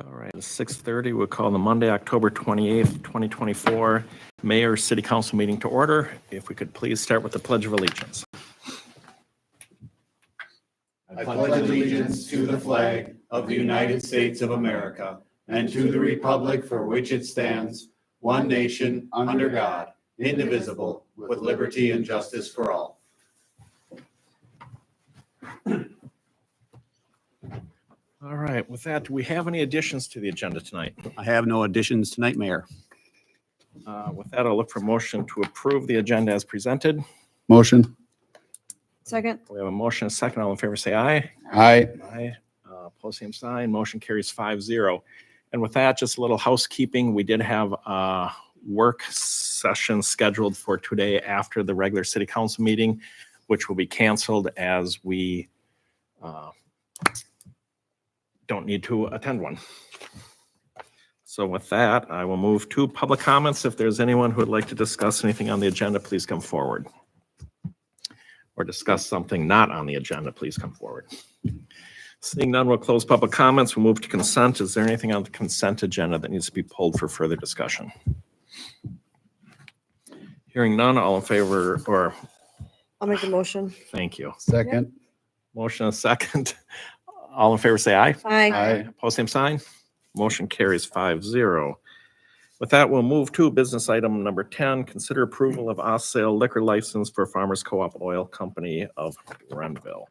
All right, it's 6:30. We'll call the Monday, October 28th, 2024 Mayor City Council meeting to order. If we could please start with the Pledge of Allegiance. I pledge allegiance to the flag of the United States of America and to the republic for which it stands, one nation, under God, indivisible, with liberty and justice for all. All right, with that, do we have any additions to the agenda tonight? I have no additions tonight, Mayor. With that, I'll look for motion to approve the agenda as presented. Motion. Second. We have a motion, a second. All in favor, say aye. Aye. Aye. Opposed, same sign. Motion carries 5-0. And with that, just a little housekeeping. We did have a work session scheduled for today after the regular city council meeting, which will be canceled as we don't need to attend one. So with that, I will move to public comments. If there's anyone who would like to discuss anything on the agenda, please come forward. Or discuss something not on the agenda, please come forward. Seeing none, we'll close public comments. We'll move to consent. Is there anything on the consent agenda that needs to be pulled for further discussion? Hearing none, all in favor, or I'll make the motion. thank you. Second. Motion and second. All in favor, say aye. Aye. Aye. Opposed, same sign. Motion carries 5-0. With that, we'll move to business item number 10, consider approval of off-sale liquor license for Farmers Co-op Oil Company of Renville.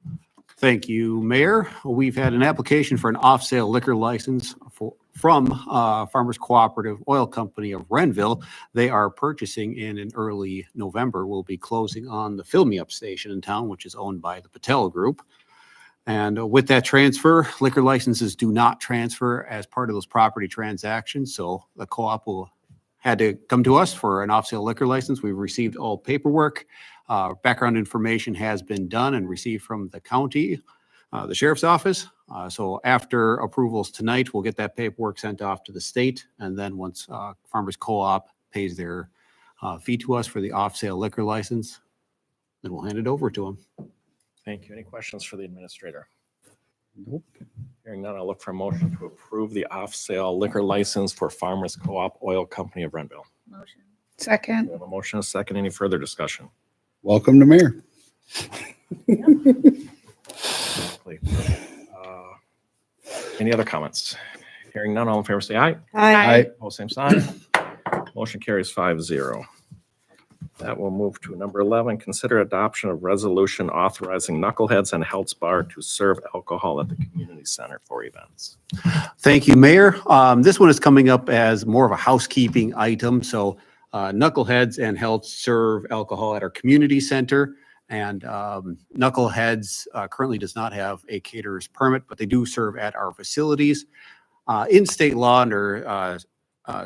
Thank you, Mayor. We've had an application for an off-sale liquor license from Farmers Cooperative Oil Company of Renville. They are purchasing in early November. We'll be closing on the Fill Me Up station in town, which is owned by the Patel Group. And with that transfer, liquor licenses do not transfer as part of those property transactions. So the co-op had to come to us for an off-sale liquor license. We've received all paperwork. Background information has been done and received from the county, the sheriff's office. So after approvals tonight, we'll get that paperwork sent off to the state. And then once Farmers Co-op pays their fee to us for the off-sale liquor license, then we'll hand it over to them. Thank you. Any questions for the administrator? Nope. Hearing none, I'll look for a motion to approve the off-sale liquor license for Farmers Co-op Oil Company of Renville. Motion. We Second. have a motion, a second. Any further discussion? Welcome to Mayor. Any other comments? Hearing none, all in favor, say aye. Aye. Opposed, same sign. Motion carries 5-0. That will move to number 11, consider adoption of resolution authorizing Knuckleheads and Health's Bar to serve alcohol at the community center for events. Thank you, Mayor. This one is coming up as more of a housekeeping item. So Knuckleheads and Health serve alcohol at our community center. And Knuckleheads currently does not have a caterer's permit, but they do serve at our facilities. In state law under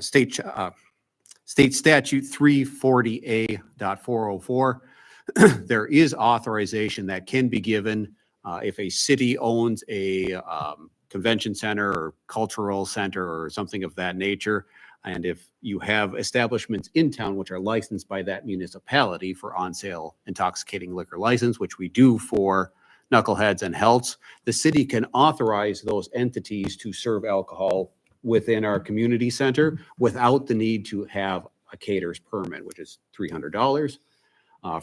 State Statute 340A.404, there is authorization that can be given if a city owns a convention center or cultural center or something of that nature. And if you have establishments in town which are licensed by that municipality for on-sale intoxicating liquor license, which we do for Knuckleheads and Healths, the city can authorize those entities to serve alcohol within our community center without the need to have a caterer's permit, which is $300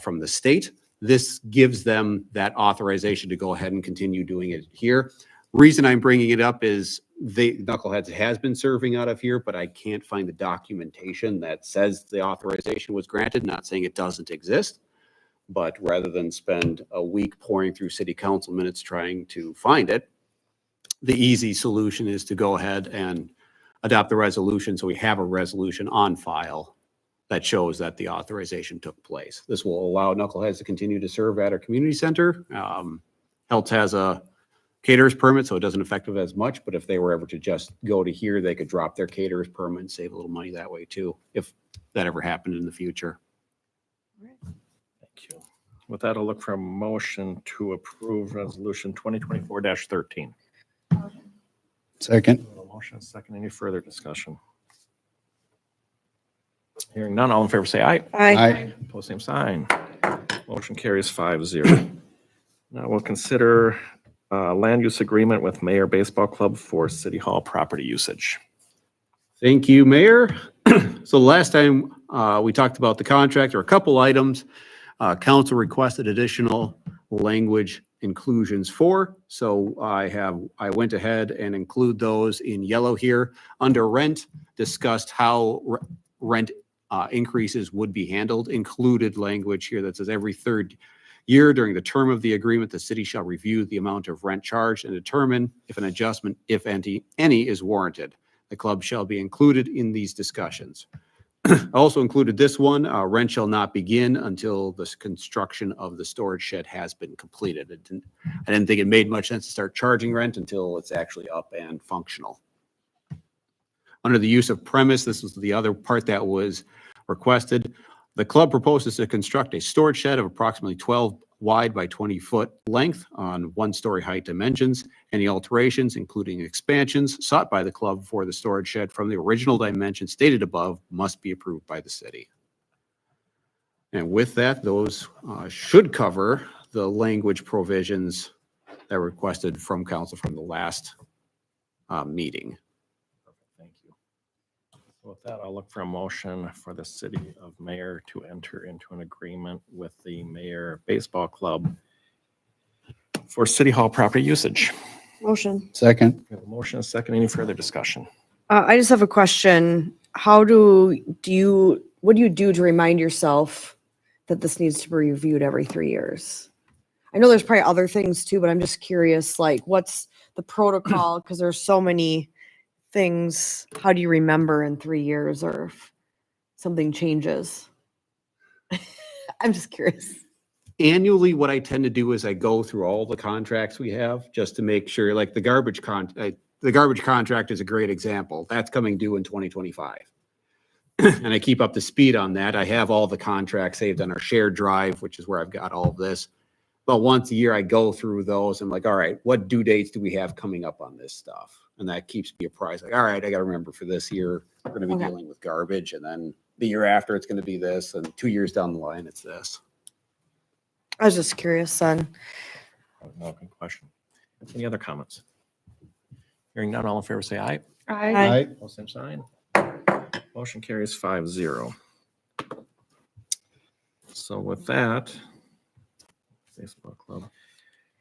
from the state. This gives them that authorization to go ahead and continue doing it here. Reason I'm bringing it up is Knuckleheads has been serving out of here, but I can't find the documentation that says the authorization was granted. Not saying it doesn't exist, but rather than spend a week pouring through city council minutes trying to find it, the easy solution is to go ahead and adopt the resolution so we have a resolution on file that shows that the authorization took place. This will allow Knuckleheads to continue to serve at our community center. Health has a caterer's permit, so it doesn't affect it as much, but if they were ever to just go to here, they could drop their caterer's permit and save a little money that way too, if that ever happened in the future. Thank you. With that, I'll look for a motion to approve resolution 2024-13. Second. A motion, second. Any further discussion? Hearing none, all in favor say aye. Aye. Opposed, same sign. Motion carries 5-0. Now we'll consider land use agreement with Mayor Baseball Club for City Hall property usage. Thank you, Mayor. So last time we talked about the contract, or a couple items. Council requested additional language inclusions for. So I went ahead and include those in yellow here. Under rent, discussed how rent increases would be handled. Included language here that says every third year during the term of the agreement, the city shall review the amount of rent charged and determine if an adjustment, if any, is warranted. The club shall be included in these discussions. I also included this one, rent shall not begin until the construction of the storage shed has been completed. I didn't think it made much sense to start charging rent until it's actually up and functional. Under the use of premise, this was the other part that was requested. The club proposes to construct a storage shed of approximately 12 wide by 20-foot length on 1-story height dimensions. Any alterations, including expansions sought by the club for the storage shed from the original dimensions stated above, must be approved by the city. And with that, those should cover the language provisions that were requested from council from the last meeting. Thank you. So with that, I'll look for a motion for the city of Mayor to enter into an agreement with the Mayor Baseball Club for City Hall property usage. Motion. Second. We have a motion, and a second. Any further discussion? I just have a question. What do you do to remind yourself that this needs to be reviewed every 3 years? I know there's probably other things too, but I'm just curious, like, what's the protocol? Because there's so many things. How do you remember in 3 years or if something changes? I'm just curious. Annually, what I tend to do is I go through all the contracts we have just to make sure, like the garbage contract is a great example. That's coming due in 2025. And I keep up to speed on that. I have all the contracts saved on our shared drive, which is where I've got all of this. But once a year, I go through those. I'm like, all right, what due dates do we have coming up on this stuff? And that keeps me apprised. Like, all right, I got to remember for this year, we're going to be Okay. dealing with garbage. And then the year after, it's going to be this. And 2 years down the line, it's this. I was just curious, son. No, good question. Any other comments? Hearing none, all in favor say aye. Aye. All same sign. Motion carries 5-0. So with that, Facebook Club,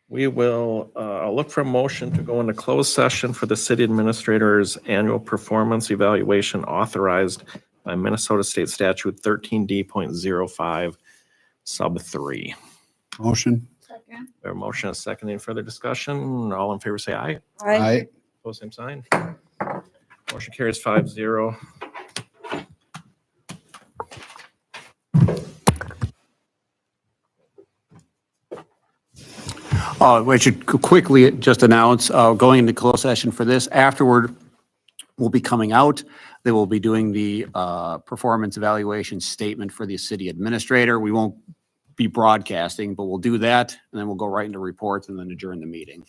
we will look for a motion to go into closed session for the city administrator's annual performance evaluation authorized by Minnesota State Statute 13D.05 sub 3. Motion. We have a motion, a second. Any further discussion? All in favor say aye. Aye. Opposed, same sign. Motion carries 5-0. I should quickly just announce, going into closed session for this. Afterward, we'll be coming out. They will be doing the performance evaluation statement for the city administrator. We won't be broadcasting, but we'll do that, and then we'll go right into reports and then adjourn the meeting,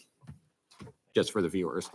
just for the viewers.